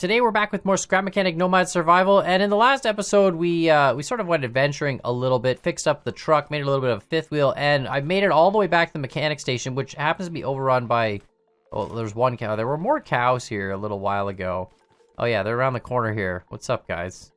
Today we're back with more Scrap Mechanic Nomad Survival, and in the last episode we sort of went adventuring a little bit, fixed up the truck, made it a little bit of a fifth wheel, and I made it all the way back to the mechanic station, which happens to be overrun by, oh, there's one cow. There were more cows here a little while ago. Oh yeah, they're around the corner here. What's up, guys?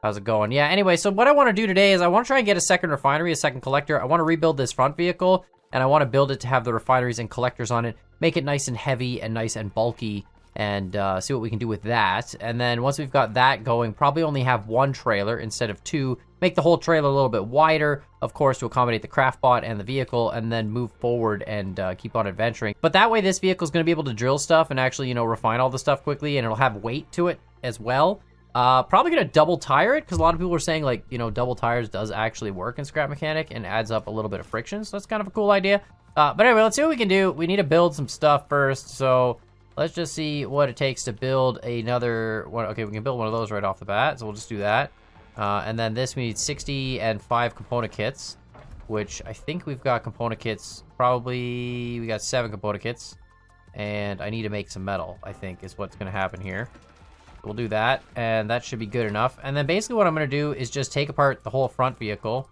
How's it going? Yeah, anyway, so what I want to do today is I want to try and get a second refinery, a second collector. I want to rebuild this front vehicle, and I want to build it to have the refineries and collectors on it, make it nice and heavy and nice and bulky, and see what we can do with that. And then once we've got that going, probably only have one trailer instead of two, make the whole trailer a little bit wider, of course, to accommodate the craft bot and the vehicle, and then move forward and keep on adventuring. But that way this vehicle is going to be able to drill stuff and actually, you know, refine all the stuff quickly, and it'll have weight to it as well. Probably going to double tire it, because a lot of people were saying, like, you know, double tires does actually work in Scrap Mechanic and adds up a little bit of friction, so that's kind of a cool idea. But anyway, let's see what we can do. We need to build some stuff first, so let's just see what it takes to build another one. Okay, we can build one of those right off the bat, so we'll just do that. And then this, we need 60 and 5 component kits, which I think we've got component kits. Probably, we got 7 component kits. And I need to make some metal, I think, is what's going to happen here. We'll do that, and that should be good enough. And then basically what I'm going to do is just take apart the whole front vehicle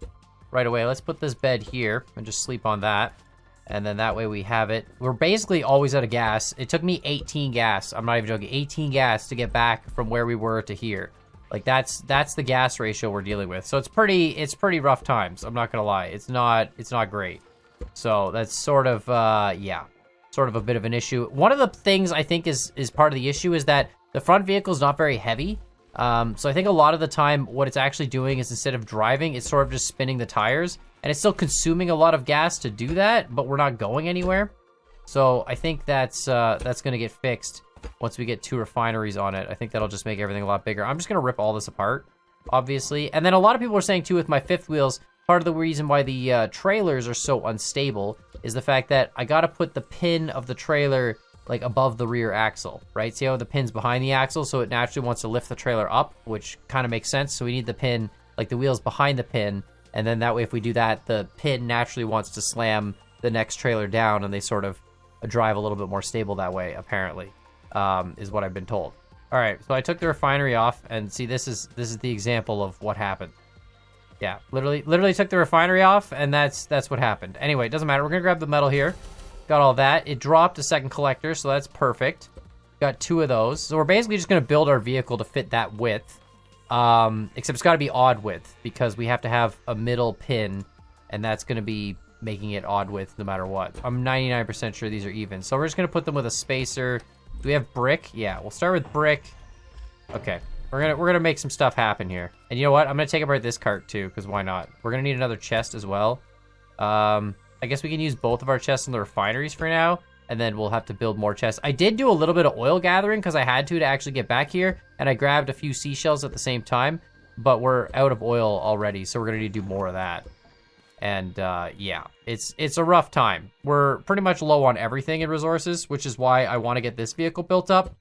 right away. Let's put this bed here and just sleep on that. And then that way we have it. We're basically always out of gas. It took me 18 gas. I'm not even joking. 18 gas to get back from where we were to here. Like that's the gas ratio we're dealing with. So it's pretty rough times. I'm not gonna lie. It's not great. So that's sort of yeah, sort of a bit of an issue. One of the things I think is part of the issue is that the front vehicle is not very heavy. So I think a lot of the time what it's actually doing is, instead of driving, it's sort of just spinning the tires. And it's still consuming a lot of gas to do that, but we're not going anywhere. So I think that's going to get fixed once we get 2 refineries on it. I think that'll just make everything a lot bigger. I'm just going to rip all this apart, obviously. And then a lot of people are saying, too, with my fifth wheels, part of the reason why the trailers are so unstable is the fact that I got to put the pin of the trailer like above the rear axle, right? See how the pin's behind the axle, so it naturally wants to lift the trailer up, which kind of makes sense. So we need the pin, like the wheels behind the pin. And then that way, if we do that, the pin naturally wants to slam the next trailer down, and they sort of drive a little bit more stable that way, apparently, is what I've been told. All right, so I took the refinery off, and see, this is the example of what happened. Yeah, literally took the refinery off, and that's what happened. Anyway, it doesn't matter. We're gonna grab the metal here. Got all that. It dropped a second collector, so that's perfect. Got 2 of those. So we're basically just gonna build our vehicle to fit that width. Except it's got to be odd width, because we have to have a middle pin, and that's going to be making it odd width no matter what. I'm 99% sure these are even. So we're just going to put them with a spacer. Do we have brick? Yeah, we'll start with brick. Okay, we're gonna make some stuff happen here. And you know what? I'm going to take apart this cart too, because why not? We're going to need another chest as well. I guess we can use both of our chests in the refineries for now, and then we'll have to build more chests. I did do a little bit of oil gathering because I had to actually get back here, and I grabbed a few seashells at the same time, but we're out of oil already, so we're gonna need to do more of that. And yeah, it's a rough time. We're pretty much low on everything in resources, which is why I want to get this vehicle built up.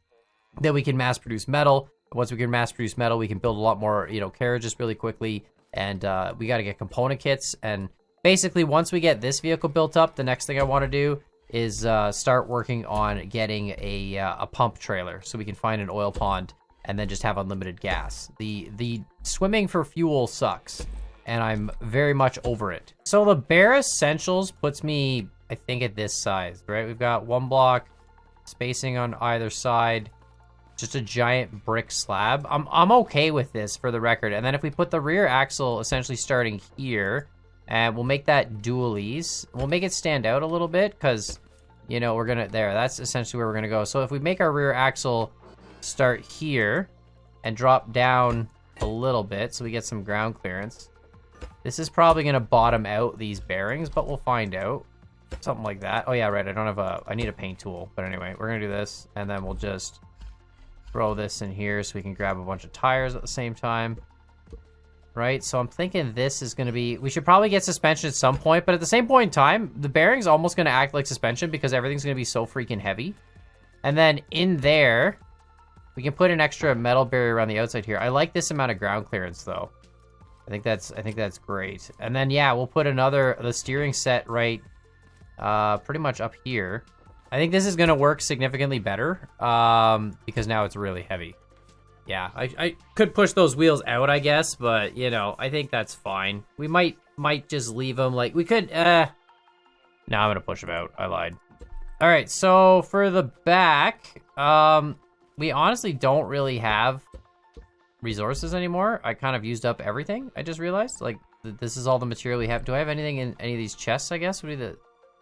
Then we can mass produce metal. Once we can mass produce metal, we can build a lot more, you know, carriages really quickly, and we got to get component kits. And basically, once we get this vehicle built up, the next thing I want to do is start working on getting a pump trailer so we can find an oil pond and then just have unlimited gas. The swimming for fuel sucks, and I'm very much over it. So the bare essentials puts me, I think, at this size, right? We've got 1 block spacing on either side, just a giant brick slab. I'm okay with this, for the record. And then if we put the rear axle essentially starting here, and we'll make that dualies. We'll make it stand out a little bit, because, you know, that's essentially where we're gonna go. So if we make our rear axle start here and drop down a little bit so we get some ground clearance, this is probably gonna bottom out these bearings, but we'll find out. Something like that. Oh yeah, right, I need a paint tool. But anyway, we're gonna do this, and then we'll just throw this in here so we can grab a bunch of tires at the same time. Right, so I'm thinking this is going to be... We should probably get suspension at some point, but at the same point in time, the bearing's almost going to act like suspension because everything's going to be so freaking heavy. And then in there, we can put an extra metal barrier around the outside here. I like this amount of ground clearance, though. I think that's great. And then, yeah, we'll put the steering set right pretty much up here. I think this is going to work significantly better because now it's really heavy. Yeah, I could push those wheels out, I guess, but, you know, I think that's fine. We might just leave them, like, we could, no, I'm gonna push them out. I lied. All right, so for the back, we honestly don't really have resources anymore. I kind of used up everything, I just realized. Like, this is all the material we have. Do I have anything in any of these chests, I guess? What do the...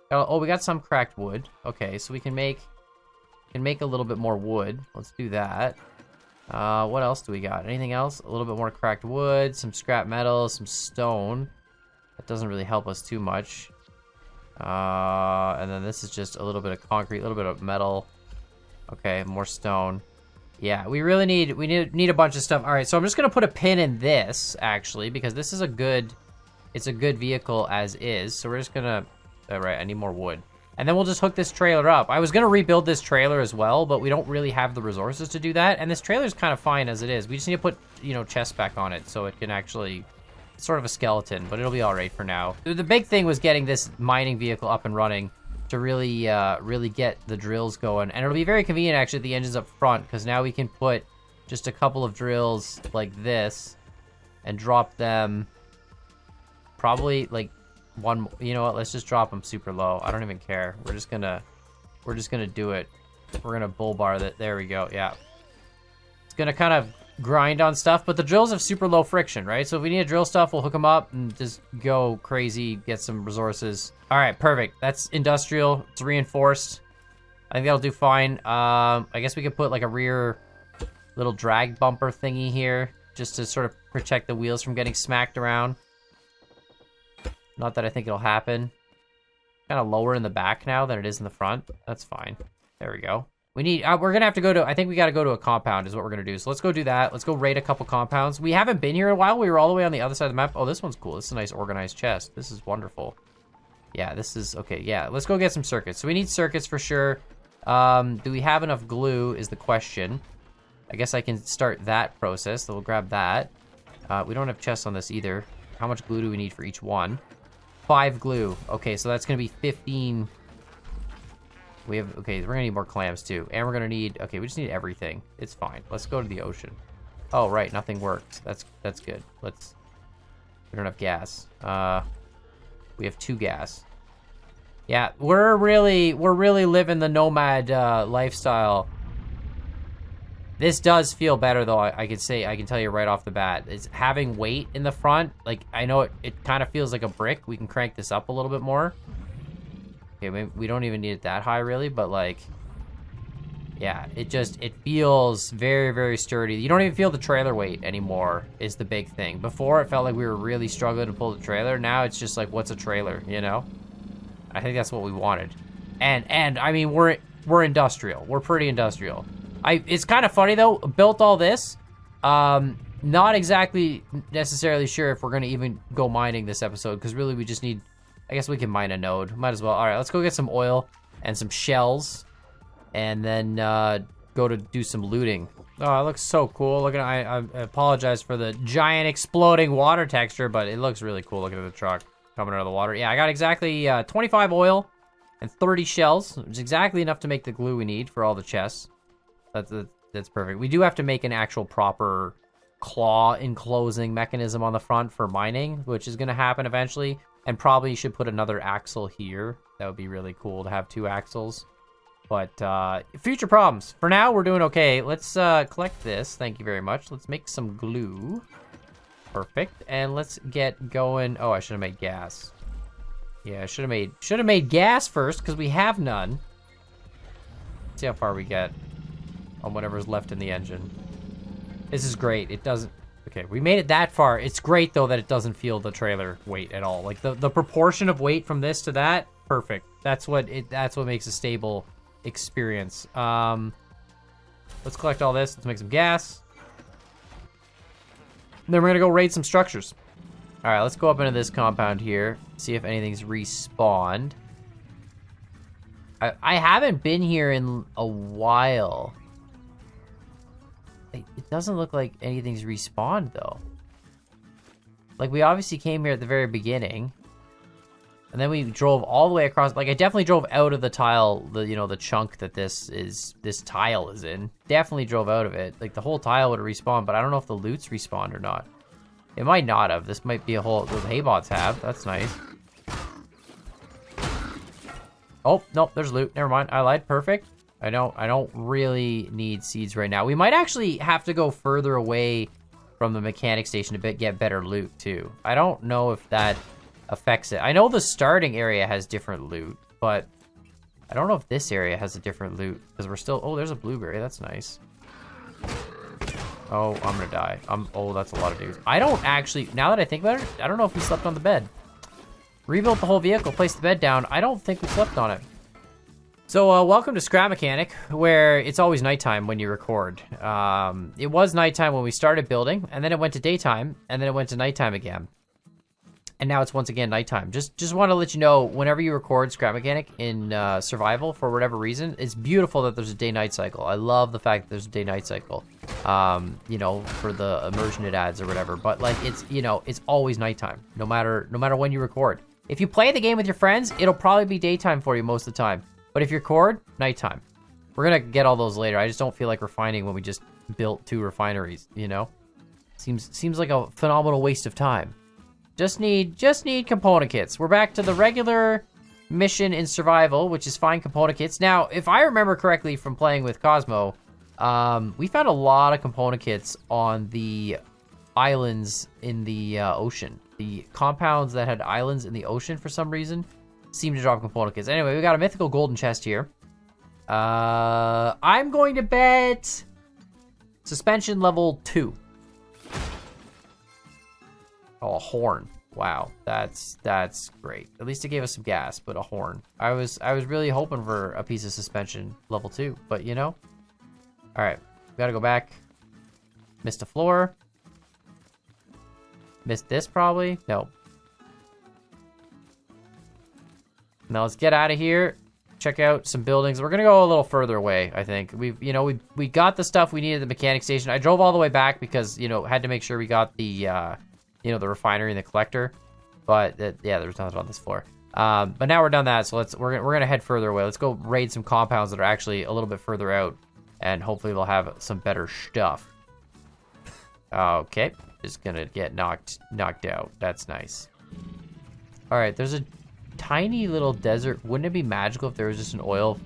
Oh, we got some cracked wood. Okay, so we can make a little bit more wood. Let's do that. What else do we got? Anything else? A little bit more cracked wood, some scrap metal, some stone. That doesn't really help us too much. And then this is just a little bit of concrete, a little bit of metal. Okay, more stone. Yeah, we really need a bunch of stuff. All right, so I'm just gonna put a pin in this actually because this is it's a good vehicle as is. So we're just gonna, all right, I need more wood. And then we'll just hook this trailer up. I was gonna rebuild this trailer as well, but we don't really have the resources to do that. And this trailer's kind of fine as it is. We just need to put, you know, chests back on it so it can actually, it's sort of a skeleton, but it'll be all right for now. The big thing was getting this mining vehicle up and running to really, really get the drills going. And it'll be very convenient actually, the engine's up front, because now we can put just a couple of drills like this and drop them probably like one, you know what, let's just drop them super low. I don't even care. We're just gonna do it. We're gonna bull bar that. There we go. Yeah. It's gonna kind of grind on stuff, but the drills have super low friction, right? So if we need to drill stuff, we'll hook them up and just go crazy, get some resources. All right, perfect. That's industrial. It's reinforced. I think that'll do fine. I guess we could put like a rear little drag bumper thingy here just to sort of protect the wheels from getting smacked around. Not that I think it'll happen. Kind of lower in the back now than it is in the front. That's fine. There we go. We need, we're gonna have to go to, I think we gotta go to a compound is what we're gonna do. So let's go do that. Let's go raid a couple compounds. We haven't been here in a while. We were all the way on the other side of the map. Oh, this one's cool. This is a nice organized chest. This is wonderful. Yeah, this is, okay, yeah. Let's go get some circuits. So we need circuits for sure. Do we have enough glue is the question. I guess I can start that process. So we'll grab that. We don't have chests on this either. How much glue do we need for each one? 5 glue. Okay, so that's gonna be 15. We have, okay, we're gonna need more clams too. And we're gonna need, okay, we just need everything. It's fine. Let's go to the ocean. Oh, right, nothing works. That's good. We don't have gas. We have 2 gas. Yeah, we're really living the nomad lifestyle. This does feel better though, I can tell you right off the bat. It's having weight in the front. Like, I know it kind of feels like a brick. We can crank this up a little bit more. Okay, we don't even need it that high really, but like, yeah, it feels very, very sturdy. You don't even feel the trailer weight anymore is the big thing. Before it felt like we were really struggling to pull the trailer. Now it's just like, what's a trailer, you know? I think that's what we wanted. And I mean, we're industrial. We're pretty industrial. It's kind of funny though, built all this, not exactly necessarily sure if we're gonna even go mining this episode, because really we just need, I guess we can mine a node. Might as well. All right, let's go get some oil and some shells, and then go to do some looting. Oh, it looks so cool. Look at, I apologize for the giant exploding water texture, but it looks really cool. Looking at the truck coming out of the water. Yeah, I got exactly 25 oil and 30 shells, which is exactly enough to make the glue we need for all the chests. That's perfect. We do have to make an actual proper claw enclosing mechanism on the front for mining, which is going to happen eventually. And probably should put another axle here. That would be really cool to have 2 axles. But future problems. For now, we're doing okay. Let's collect this. Thank you very much. Let's make some glue. Perfect. And let's get going. Oh, I should have made gas. Yeah, I should have made gas first because we have none. Let's see how far we get on whatever's left in the engine. This is great. It doesn't. Okay, we made it that far. It's great though that it doesn't feel the trailer weight at all. Like the proportion of weight from this to that, perfect. That's what makes a stable experience. Let's collect all this. Let's make some gas. Then we're gonna go raid some structures. All right, let's go up into this compound here. See if anything's respawned. I haven't been here in a while. It doesn't look like anything's respawned though. Like we obviously came here at the very beginning. And then we drove all the way across. Like, I definitely drove out of the tile, the chunk that this tile is in. Definitely drove out of it. Like, the whole tile would have respawned, but I don't know if the loot's respawned or not. It might not have. This might be a whole... Those haybots have. That's nice. Oh, nope, there's loot. Never mind. I lied. Perfect. I don't really need seeds right now. We might actually have to go further away from the mechanic station to get better loot, too. I don't know if that affects it. I know the starting area has different loot, but I don't know if this area has a different loot, because we're still... Oh, there's a blueberry. That's nice. Oh, I'm gonna die. Oh, that's a lot of dudes. I don't actually... Now that I think about it, I don't know if we slept on the bed. Rebuilt the whole vehicle, placed the bed down. I don't think we slept on it. So, welcome to Scrap Mechanic, where it's always nighttime when you record. It was nighttime when we started building, and then it went to daytime, and then it went to nighttime again. And now it's once again nighttime. Just want to let you know, whenever you record Scrap Mechanic in survival, for whatever reason, it's beautiful that there's a day-night cycle. I love the fact that there's a day-night cycle, you know, for the immersion it adds or whatever. But like, it's, you know, it's always nighttime, no matter when you record. If you play the game with your friends, it'll probably be daytime for you most of the time. But if you record, nighttime. We're gonna get all those later. I just don't feel like refining when we just built 2 refineries, you know? Seems like a phenomenal waste of time. Just need component kits. We're back to the regular mission in survival, which is find component kits. Now, if I remember correctly from playing with Cosmo, we found a lot of component kits on the islands in the ocean. The compounds that had islands in the ocean, for some reason, seem to drop component kits. Anyway, we got a mythical golden chest here. I'm going to bet suspension level 2. Oh, a horn. Wow, that's great. At least it gave us some gas, but a horn. I was really hoping for a piece of suspension level 2, but you know. All right, gotta go back. Missed a floor. Missed this probably. No. Now let's get out of here. Check out some buildings. We're gonna go a little further away. I think we got the stuff we needed at the mechanic station. I drove all the way back because had to make sure we got the the refinery and the collector. But yeah, there's nothing on this floor. But now we're done that, so we're gonna head further away. Let's go raid some compounds that are actually a little bit further out, and hopefully they'll have some better stuff. Okay, just gonna get knocked out. That's nice. All right, there's a tiny little desert. Wouldn't it be magical if there was just an oil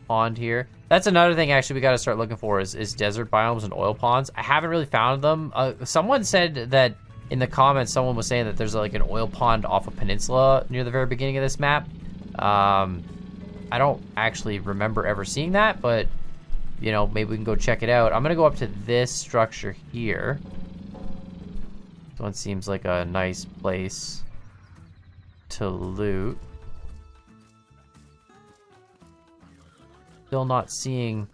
pond here? That's another thing actually we got to start looking for is desert biomes and oil ponds. I haven't really found them. Someone said that in the comments, someone was saying that there's like an oil pond off a peninsula near the very beginning of this map. I don't actually remember ever seeing that, but maybe we can go check it out. I'm gonna go up to this structure here. This one seems like a nice place to loot. Still not seeing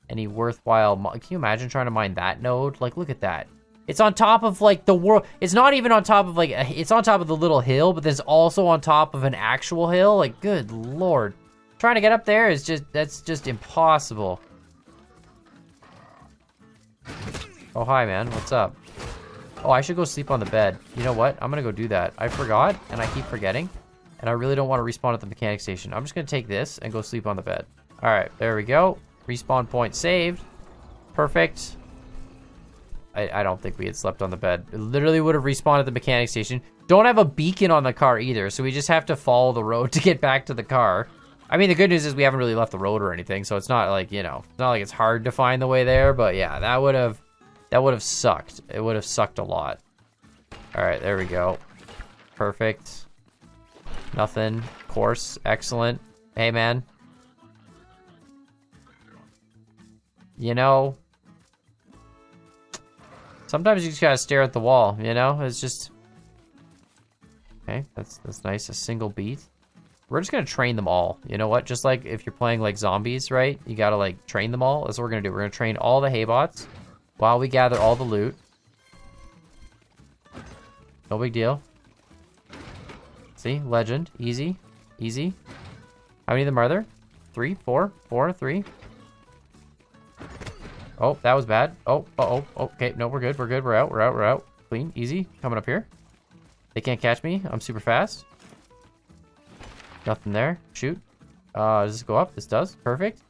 any worthwhile. Can you imagine trying to mine that node? Like, look at that. It's on top of like the world. It's not even on top of like it's on top of the little hill, but it's also on top of an actual hill. Like, good lord, trying to get up there is that's just impossible. Oh, hi man, what's up? Oh, I should go sleep on the bed. You know what? I'm gonna go do that. I forgot, and I keep forgetting, and I really don't want to respawn at the mechanic station. I'm just gonna take this and go sleep on the bed. All right, there we go. Respawn point saved. Perfect. I don't think we had slept on the bed. It literally would have respawned at the mechanic station. Don't have a beacon on the car either, so we just have to follow the road to get back to the car. I mean, the good news is we haven't really left the road or anything, so it's not like, it's not like it's hard to find the way there, but yeah, that would have sucked. It would have sucked a lot. All right, there we go. Perfect. Nothing. Course. Excellent. Hey, man. Sometimes you just gotta stare at the wall, It's just... Okay, that's nice. A single beat. We're just gonna train them all. You know what? Just like if you're playing like zombies, right? You gotta like train them all. That's what we're gonna do. We're gonna train all the haybots while we gather all the loot. No big deal. See? Legend. Easy. Easy. How many of them are there? 3, 4, 4, 3. Oh, that was bad. Oh, uh-oh. Okay, no, we're good. We're good. We're out. Clean. Easy. Coming up here. They can't catch me. I'm super fast. Nothing there. Shoot. Does this go up? This does. Perfect.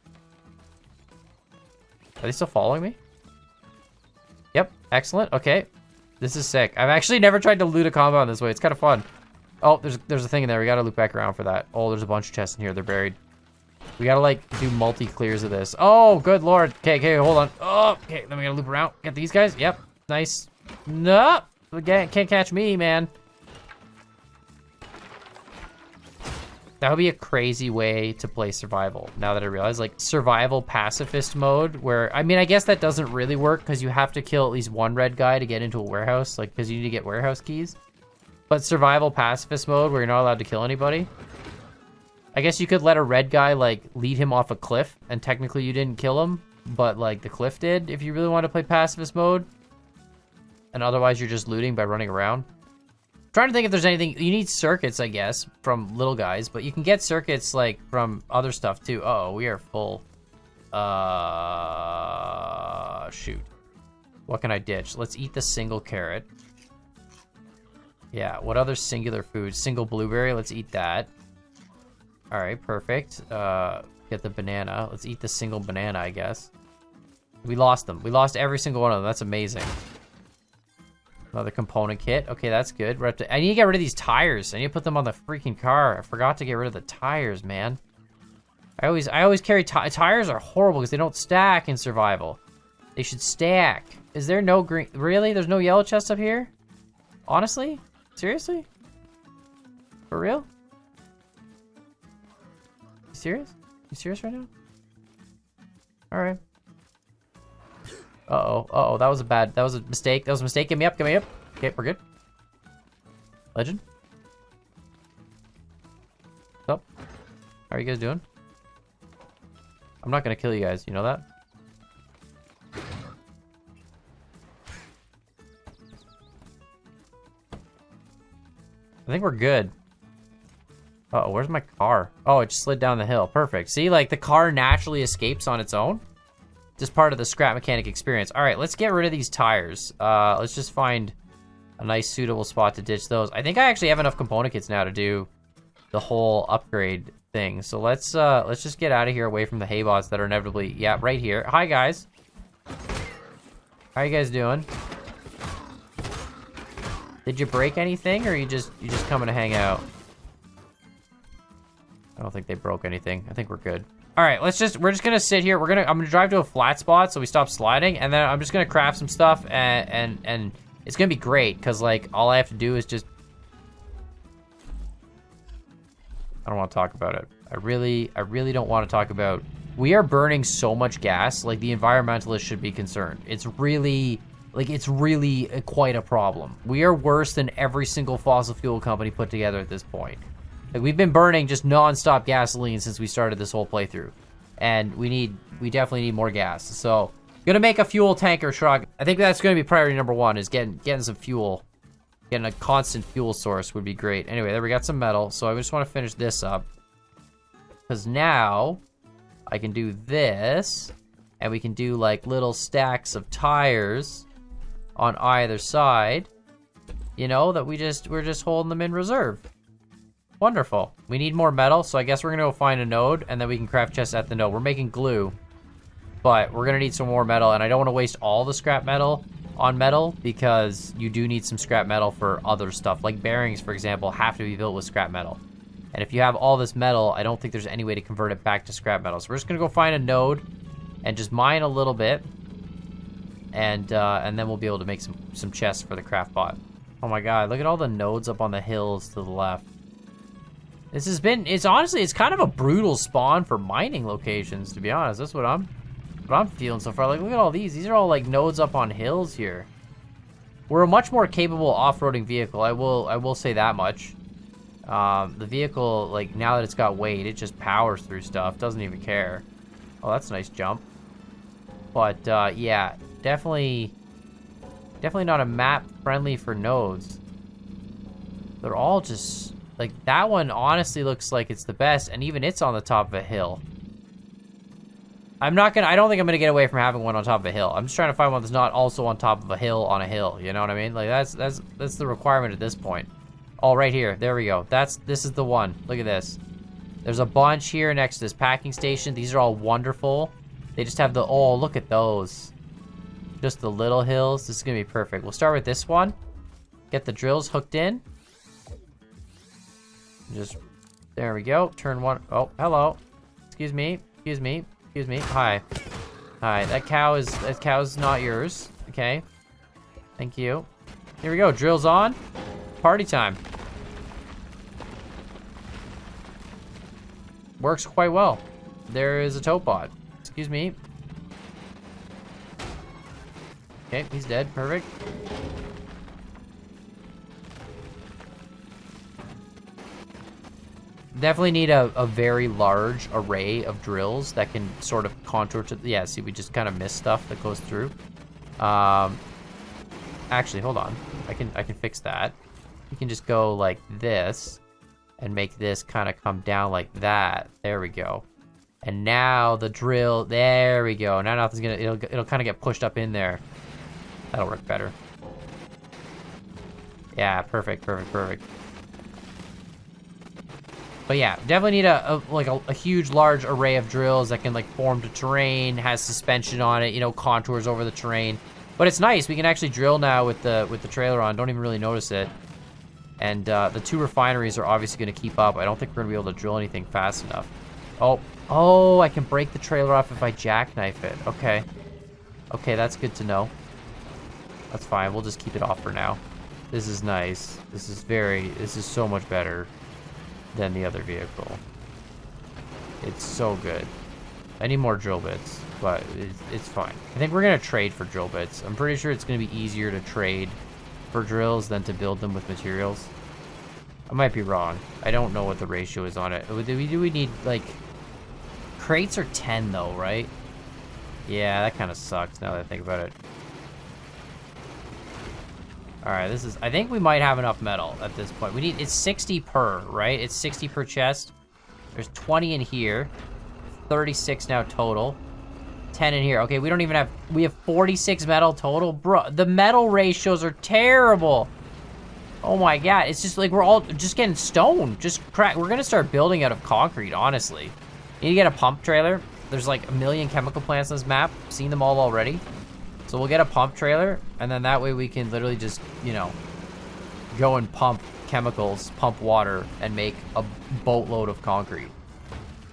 Are they still following me? Yep. Excellent. Okay. This is sick. I've actually never tried to loot a compound this way. It's kind of fun. Oh, there's a thing in there. We gotta loop back around for that. Oh, there's a bunch of chests in here. They're buried. We gotta, like, do multi-clears of this. Oh, good lord. Okay, hold on. Oh, okay, then we gotta loop around. Get these guys. Yep. Nice. No. Can't catch me, man. That would be a crazy way to play survival, now that I realize. Like, survival pacifist mode, where, I mean, I guess that doesn't really work, because you have to kill at least one red guy to get into a warehouse, like, because you need to get warehouse keys. But survival pacifist mode, where you're not allowed to kill anybody. I guess you could let a red guy, like, lead him off a cliff, and technically you didn't kill him, but, like, the cliff did, if you really want to play pacifist mode. And otherwise you're just looting by running around. I'm trying to think if there's anything. You need circuits, I guess, from little guys, but you can get circuits, like, from other stuff, too. Uh-oh, we are full. Shoot. What can I ditch? Let's eat the single carrot. Yeah, what other singular food? Single blueberry, let's eat that. All right, perfect. Get the banana. Let's eat the single banana, I guess. We lost them. We lost every single one of them. That's amazing. Another component kit. Okay, that's good. I need to get rid of these tires. I need to put them on the freaking car. I forgot to get rid of the tires, man. I always carry tires are horrible because they don't stack in survival. They should stack. Is there no green? Really? There's no yellow chest up here? Honestly? Seriously? For real? You serious? You serious right now? All right. Uh-oh, that was a mistake. Get me up. Okay, we're good. Legend. What's up? How are you guys doing? I'm not gonna kill you guys, you know that? I think we're good. Uh-oh, where's my car? Oh, it just slid down the hill. Perfect. See, like, the car naturally escapes on its own. Just part of the scrap mechanic experience. All right, let's get rid of these tires. Let's just find a nice suitable spot to ditch those. I think I actually have enough component kits now to do the whole upgrade thing. So let's just get out of here away from the hay bots that are inevitably, yeah, right here. Hi, guys. How you guys doing? Did you break anything, or you just coming to hang out? I don't think they broke anything. I think we're good. All right, we're just gonna sit here. I'm gonna drive to a flat spot so we stop sliding, and then I'm just gonna craft some stuff, and it's gonna be great because, like, all I have to do is just. I don't want to talk about it. I really don't want to talk about. We are burning so much gas. Like, the environmentalists should be concerned. It's really quite a problem. We are worse than every single fossil fuel company put together at this point. Like, we've been burning just non-stop gasoline since we started this whole playthrough. And we definitely need more gas. So, gonna make a fuel tanker truck. I think that's gonna be priority number one, is getting some fuel. Getting a constant fuel source would be great. Anyway, there we got some metal. So I just want to finish this up. Because now, I can do this. And we can do, like, little stacks of tires on either side. You know, that we're just holding them in reserve. Wonderful. We need more metal, so I guess we're gonna go find a node, and then we can craft chests at the node. We're making glue, but we're gonna need some more metal, and I don't want to waste all the scrap metal on metal, because you do need some scrap metal for other stuff. Like bearings, for example, have to be built with scrap metal. And if you have all this metal, I don't think there's any way to convert it back to scrap metal. So we're just gonna go find a node, and just mine a little bit, and then we'll be able to make some chests for the craft bot. Oh my god, look at all the nodes up on the hills to the left. It's honestly, it's kind of a brutal spawn for mining locations, to be honest. That's what I'm feeling so far. Like, look at all these. These are all, like, nodes up on hills here. We're a much more capable off-roading vehicle. I will say that much. The vehicle, like, now that it's got weight, it just powers through stuff. Doesn't even care. Oh, that's a nice jump. But, yeah, definitely not a map friendly for nodes. They're all just... Like, that one honestly looks like it's the best, and even it's on the top of a hill. I don't think I'm gonna get away from having one on top of a hill. I'm just trying to find one that's not also on top of a hill on a hill, you know what I mean? Like, that's the requirement at this point. Oh, right here, there we go. This is the one. Look at this. There's a bunch here next to this packing station. These are all wonderful. They just have the, oh, look at those. Just the little hills. This is gonna be perfect. We'll start with this one. Get the drills hooked in. Just, there we go. Turn one. Oh, hello. Excuse me. Excuse me. Excuse me. Hi. Hi. That cow's not yours. Okay. Thank you. Here we go. Drills on. Party time. Works quite well. There is a tow pod. Excuse me. Okay, he's dead. Perfect. Definitely need a very large array of drills that can sort of contour to... Yeah, see, we just kind of miss stuff that goes through. Actually, hold on. I can fix that. We can just go like this and make this kind of come down like that. There we go. And now the drill, there we go. Now nothing's gonna, it'll kind of get pushed up in there. That'll work better. Yeah, perfect, perfect, perfect. But yeah, definitely need a huge, large array of drills that can like form to terrain, has suspension on it, you know, contours over the terrain. But it's nice, we can actually drill now with the trailer on, don't even really notice it. And the two refineries are obviously gonna keep up. I don't think we're gonna be able to drill anything fast enough. Oh, I can break the trailer off if I jackknife it. Okay. Okay, that's good to know. That's fine, we'll just keep it off for now. This is nice. This is so much better than the other vehicle. It's so good. I need more drill bits, but it's fine. I think we're gonna trade for drill bits. I'm pretty sure it's gonna be easier to trade for drills than to build them with materials. I might be wrong. I don't know what the ratio is on it. Do we need, like... Crates are 10 though, right? Yeah, that kind of sucks now that I think about it. Alright, this is... I think we might have enough metal at this point. We need... It's 60 per, right? It's 60 per chest. There's 20 in here. 36 now total. 10 in here. Okay, we don't even have... We have 46 metal total. Bro, the metal ratios are terrible. Oh my god. It's just like we're all just getting stoned. Just crack. We're gonna start building out of concrete, honestly. Need to get a pump trailer. There's like a million chemical plants on this map. Seen them all already. So we'll get a pump trailer, and then that way we can literally just, you know, go and pump chemicals, pump water, and make a boatload of concrete.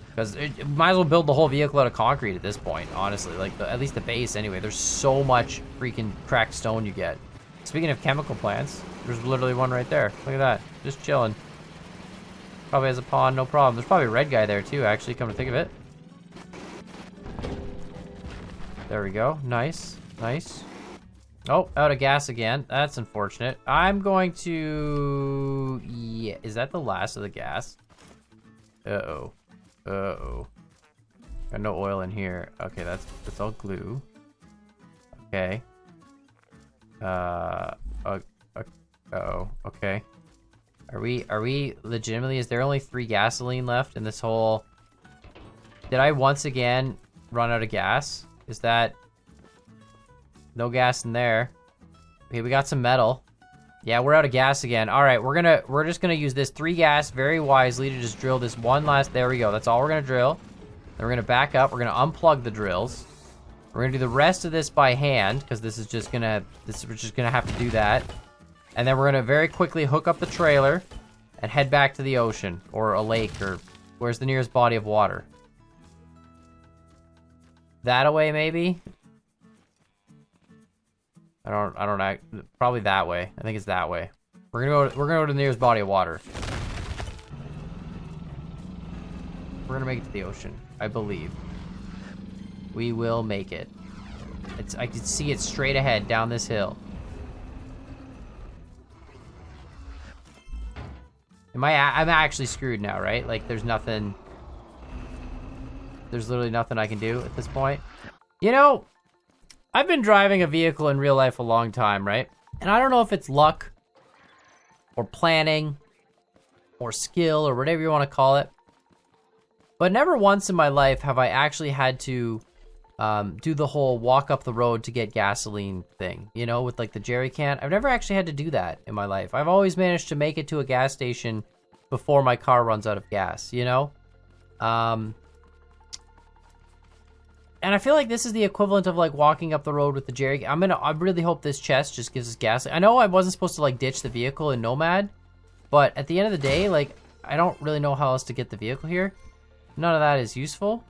Because might as well build the whole vehicle out of concrete at this point, honestly. Like, at least the base, anyway. There's so much freaking cracked stone you get. Speaking of chemical plants, there's literally one right there. Look at that. Just chilling. Probably has a pond, no problem. There's probably a red guy there, too, actually, come to think of it. There we go. Nice. Nice. Oh, out of gas again. That's unfortunate. I'm going to... Yeah, is that the last of the gas? Uh-oh. Uh-oh. Got no oil in here. Okay, that's all glue. Okay. Uh-oh. Okay. Are we legitimately... Is there only 3 gasoline left in this whole... Did I once again run out of gas? Is that... No gas in there. Okay, we got some metal. Yeah, we're out of gas again. All right, we're just gonna use this 3 gas very wisely to just drill this one last. There we go. That's all we're gonna drill. Then we're gonna back up. We're gonna unplug the drills. We're gonna do the rest of this by hand because we're just gonna have to do that. And then we're gonna very quickly hook up the trailer and head back to the ocean or a lake or where's the nearest body of water. That away, maybe. I don't know. Probably that way. I think it's that way. We're gonna go to the nearest body of water. We're gonna make it to the ocean, I believe. We will make it. I can see it straight ahead down this hill. I'm actually screwed now, right? Like there's nothing. There's literally nothing I can do at this point. You know, I've been driving a vehicle in real life a long time, right? And I don't know if it's luck or planning or skill or whatever you want to call it. But never once in my life have I actually had to do the whole walk up the road to get gasoline thing, you know, with like the jerry can. I've never actually had to do that in my life. I've always managed to make it to a gas station before my car runs out of gas, you know? And I feel like this is the equivalent of like walking up the road with the jerry. I really hope this chest just gives us gas. I know I wasn't supposed to like ditch the vehicle in Nomad, but at the end of the day, like I don't really know how else to get the vehicle here. None of that is useful.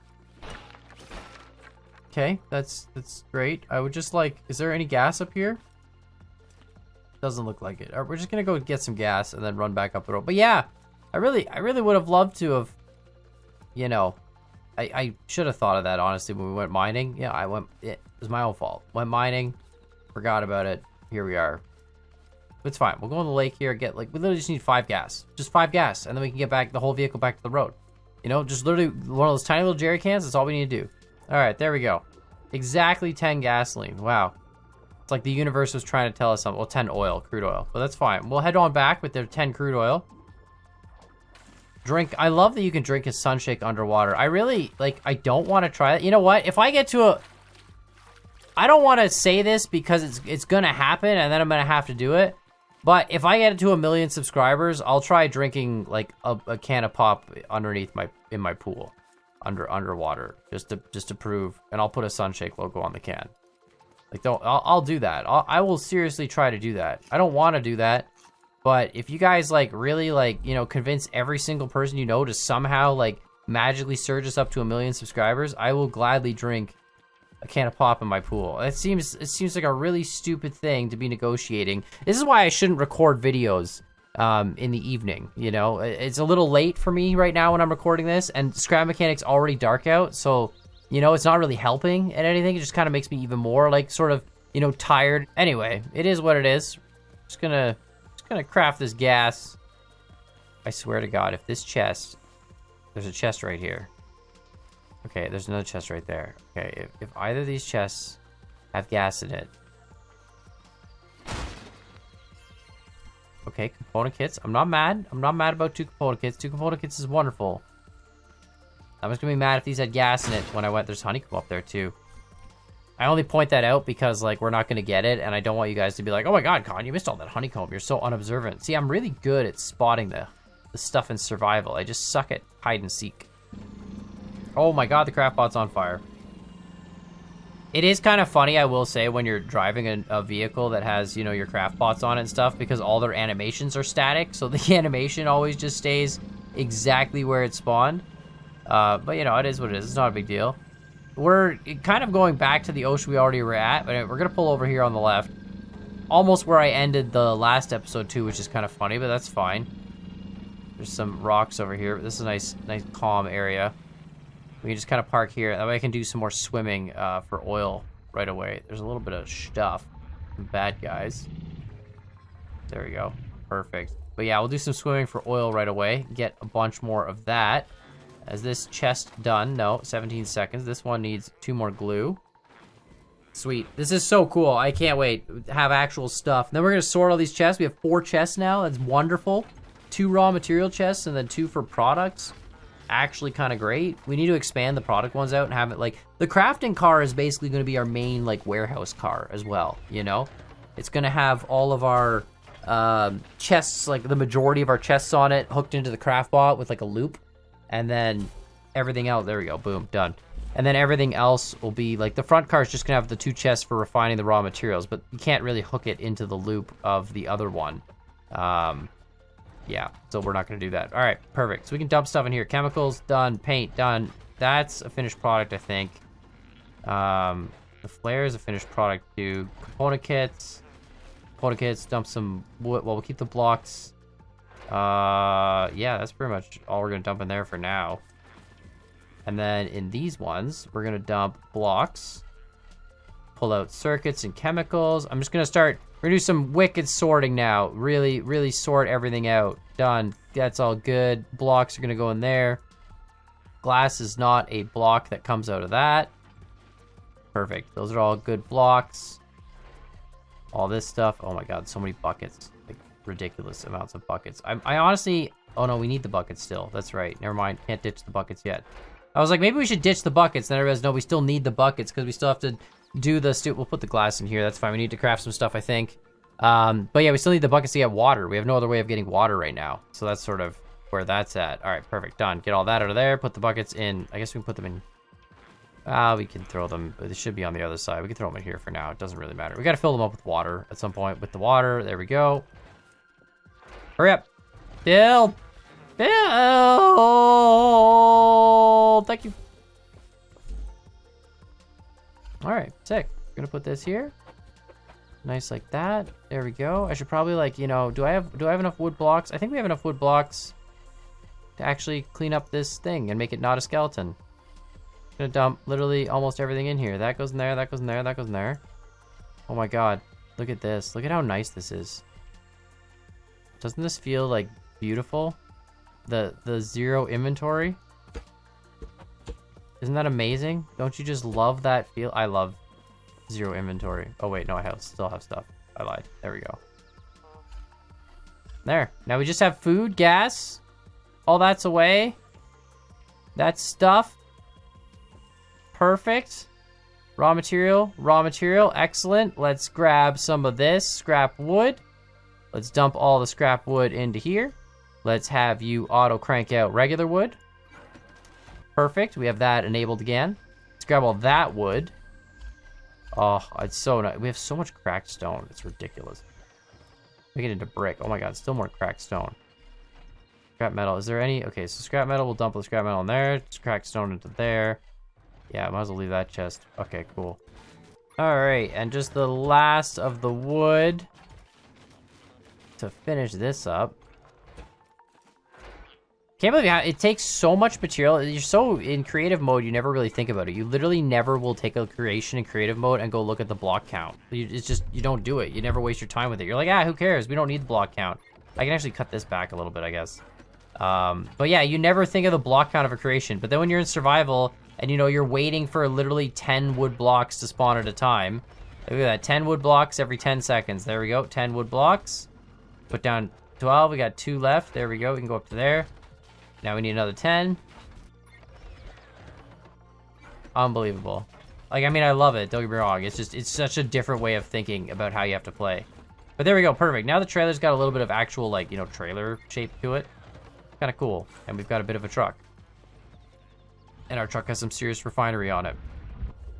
Okay, that's great. I would just like, is there any gas up here? Doesn't look like it. All right, we're just gonna go get some gas and then run back up the road. But yeah, I really would have loved to have, you know, I should have thought of that, honestly, when we went mining. Yeah, it was my own fault. Went mining, forgot about it. Here we are. It's fine. We'll go on the lake here, we literally just need 5 gas. Just 5 gas, and then we can get the whole vehicle back to the road. You know, just literally one of those tiny little jerry cans, that's all we need to do. All right, there we go. Exactly 10 gasoline. Wow. It's like the universe was trying to tell us something. Well, 10 oil, crude oil. But that's fine. We'll head on back with their 10 crude oil. Drink. I love that you can drink a sunshake underwater. I really, I don't want to try that. You know what? If I get to I don't want to say this because it's going to happen and then I'm going to have to do it. But if I get to 1 million subscribers, I'll try drinking like a can of pop underneath in my pool, underwater, just to prove. And I'll put a sunshake logo on the can. I'll do that. I will seriously try to do that. I don't want to do that. But if you guys really convince every single person you know to somehow magically surge us up to 1 million subscribers, I will gladly drink a can of pop in my pool. It seems like a really stupid thing to be negotiating. This is why I shouldn't record videos in the evening. You know, it's a little late for me right now when I'm recording this, and Scrap Mechanic's already dark out, so you know it's not really helping at anything. It just kind of makes me even more tired. Anyway, it is what it is. Just gonna craft this gas. I swear to God, if this chest, there's a chest right here. Okay, there's another chest right there. Okay, if either of these chests have gas in it. Okay, component kits. I'm not mad. I'm not mad about 2 component kits. 2 component kits is wonderful. I'm just gonna be mad if these had gas in it when I went. There's honeycomb up there too. I only point that out because we're not gonna get it, and I don't want you guys to be like, oh my God, Con, you missed all that honeycomb. You're so unobservant. See, I'm really good at spotting the stuff in survival. I just suck at hide and seek. Oh my God, the craft pot's on fire. It is kind of funny, I will say, when you're driving a vehicle that has, your craft pots on it and stuff, because all their animations are static, so the animation always just stays exactly where it spawned. But, it is what it is. It's not a big deal. We're kind of going back to the ocean we already were at, but we're going to pull over here on the left. Almost where I ended the last episode, too, which is kind of funny, but that's fine. There's some rocks over here. This is a nice calm area. We can just kind of park here. That way I can do some more swimming for oil right away. There's a little bit of stuff. Some bad guys. There we go. Perfect. But yeah, we'll do some swimming for oil right away. Get a bunch more of that. Is this chest done? No, 17 seconds. This one needs 2 more glue. Sweet. This is so cool. I can't wait. Have actual stuff. Then we're going to sort all these chests. We have 4 chests now. That's wonderful. 2 raw material chests and then 2 for products. Actually kind of great. We need to expand the product ones out and have it the crafting car is basically going to be our main warehouse car as well, It's going to have all of our chests, the majority of our chests on it hooked into the craft bot with a loop, and then everything else, there we go, boom, done. And then everything else will be the front car is just going to have the 2 chests for refining the raw materials, but you can't really hook it into the loop of the other one. Yeah, so we're not going to do that. All right, perfect. So we can dump stuff in here. Chemicals, done. Paint, done. That's a finished product, I think. The flare is a finished product, too. Component kits, dump some wood. Well, we'll keep the blocks. Yeah, that's pretty much all we're going to dump in there for now. And then in these ones, we're going to dump blocks. Pull out circuits and chemicals. I'm just going to start... We're gonna do some wicked sorting now. Really sort everything out. Done. That's all good. Blocks are gonna go in there. Glass is not a block that comes out of that. Perfect. Those are all good blocks. All this stuff. Oh my God, so many buckets. Ridiculous amounts of buckets. I honestly... Oh no, we need the buckets still. That's right. Never mind. Can't ditch the buckets yet. I was like, maybe we should ditch the buckets. Then I realized, no, we still need the buckets because we still have to... do the we'll put the glass in here. That's fine. We need to craft some stuff, I think. But yeah, we still need the buckets to get water. We have no other way of getting water right now. So that's sort of where that's at. All right, perfect, done. Get all that out of there. Put the buckets in. I guess we can put them in. We can throw them. They should be on the other side. We can throw them in here for now. It doesn't really matter. We got to fill them up with water at some point. With the water, there we go. Hurry up, build, build. Thank you. All right, sick. Gonna put this here. Nice like that. There we go. I should probably, like, you know, do I have enough wood blocks? I think we have enough wood blocks to actually clean up this thing and make it not a skeleton. I'm gonna dump literally almost everything in here. That goes in there, that goes in there, that goes in there. Oh my god. Look at this. Look at how nice this is. Doesn't this feel like beautiful? The zero inventory. Isn't that amazing? Don't you just love that feel? I love zero inventory. Oh wait, no, still have stuff. I lied. There we go. There. Now we just have food, gas. All that's away. That's stuff. Perfect. Raw material. Raw material. Excellent. Let's grab some of this scrap wood. Let's dump all the scrap wood into here. Let's have you auto crank out regular wood. Perfect. We have that enabled again. Let's grab all that wood. Oh, it's so nice. We have so much cracked stone. It's ridiculous. Make it into brick. Oh my god, still more cracked stone. Scrap metal. Is there any? Okay, so scrap metal. We'll dump the scrap metal in there. Just cracked stone into there. Yeah, might as well leave that chest. Okay, cool. All right, and just the last of the wood to finish this up. Can't believe how it takes so much material. You're so in creative mode, you never really think about it. You literally never will take a creation in creative mode and go look at the block count. It's just, you don't do it. You never waste your time with it. You're like, ah, who cares? We don't need the block count. I can actually cut this back a little bit, I guess. But yeah, you never think of the block count of a creation. But then when you're in survival and, you know, you're waiting for literally 10 wood blocks to spawn at a time. Look at that, 10 wood blocks every 10 seconds. There we go, 10 wood blocks. Put down 12, we got 2 left. There we go, we can go up to there. Now we need another 10. Unbelievable. Like, I mean, I love it, don't get me wrong. It's just, it's such a different way of thinking about how you have to play. But there we go, perfect. Now the trailer's got a little bit of actual, like, you know, trailer shape to it. Kind of cool. And we've got a bit of a truck. And our truck has some serious refinery on it.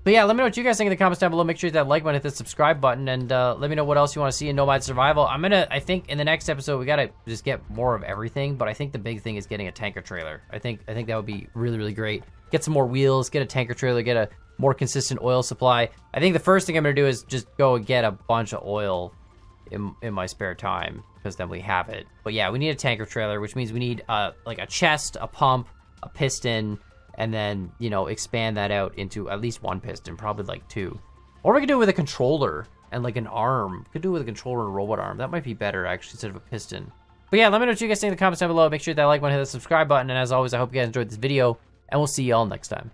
But yeah, let me know what you guys think in the comments down below. Make sure you hit that like button, hit the subscribe button, and let me know what else you want to see in Nomad Survival. I think in the next episode, we got to just get more of everything, but I think the big thing is getting a tanker trailer. I think that would be really, really great. Get some more wheels, get a tanker trailer, get a more consistent oil supply. I think the first thing I'm going to do is just go and get a bunch of oil in my spare time, because then we have it. But yeah, we need a tanker trailer, which means we need like a chest, a pump, a piston, and then, you know, expand that out into at least 1 piston, probably like 2. Or we could do it with a controller and like an arm. Could do it with a controller and a robot arm. That might be better, actually, instead of a piston. But yeah, let me know what you guys think in the comments down below. Make sure that like button, hit the subscribe button. And as always, I hope you guys enjoyed this video, and we'll see y'all next time.